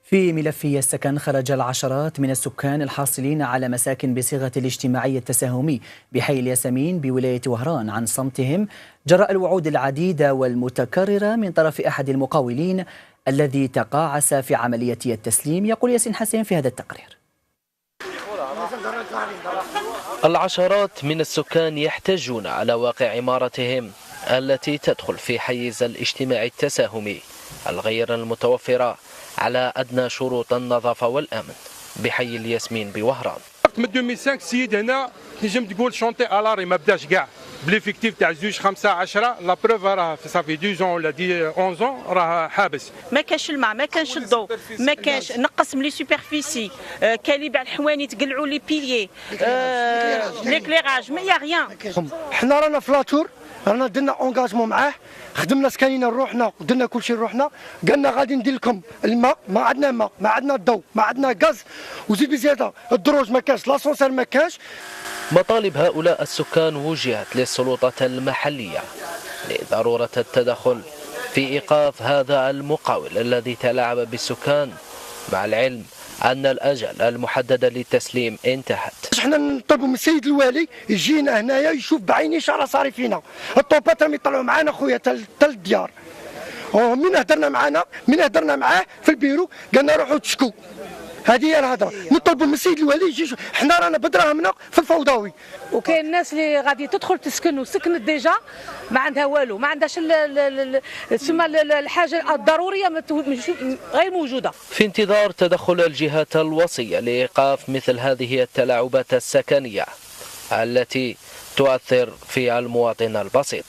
في ملف السكن، خرج العشرات من السكان الحاصلين على مساكن بصيغة الاجتماعي التساهمي بحي الياسمين بولاية وهران عن صمتهم جراء الوعود العديدة والمتكررة من طرف أحد المقاولين الذي تقاعس في عملية التسليم. يقول ياسين حسين في هذا التقرير. العشرات من السكان يحتجون على واقع عمارتهم التي تدخل في حيز الاجتماع التساهمي الغير المتوفرة على أدنى شروط النظافة والأمن بحي الياسمين بوهران. من 2005 السيد هنا تنجم تقول شونتي الاري ما بداش كاع بليفيكتيف تاع 2 5 10. لا بروف راه صافي 12 ولا 11 راه حابس. ما كانش الماء، ما كانش الضوء، ما كانش، نقص من لي سوبرفيسي، كاليبع الحواني تقلعوا لي بيليي، ليكليراج، ما يا غيان. حنا رانا في لاتور، رانا درنا اونغاجمون معاه، خدمنا سكاينين روحنا ودرنا كل شيء روحنا، قالنا غادي ندير لكم الماء، ما عندنا ماء، ما عندنا الضوء، ما عندنا غاز، وزيد بزياده الدروج ما كاش، لاسونسير ما كاش. مطالب هؤلاء السكان وجهت للسلطة المحلية لضرورة التدخل في إيقاف هذا المقاول الذي تلاعب بالسكان، مع العلم أن الأجل المحددة للتسليم انتهت. احنا نطلبوا من السيد الوالي يجينا هنايا يشوف بعينيه شرا صاري فينا، الطوبات راهم يطلعوا معانا خويا تل الديار. من هدرنا معاه في البيرو قالنا روحوا تشكوا. هذه هي الهضره، نطلبوا من السيد الوالي يجي، حنا رانا بدراهمنا في الفوضوي. وكاين الناس اللي غادي تدخل تسكن وسكنت ديجا ما عندها والو، ما عندهاش تسمى الحاجه الضروريه غير موجوده. في انتظار تدخل الجهات الوصيه لايقاف مثل هذه التلاعبات السكنيه التي تؤثر في المواطن البسيط.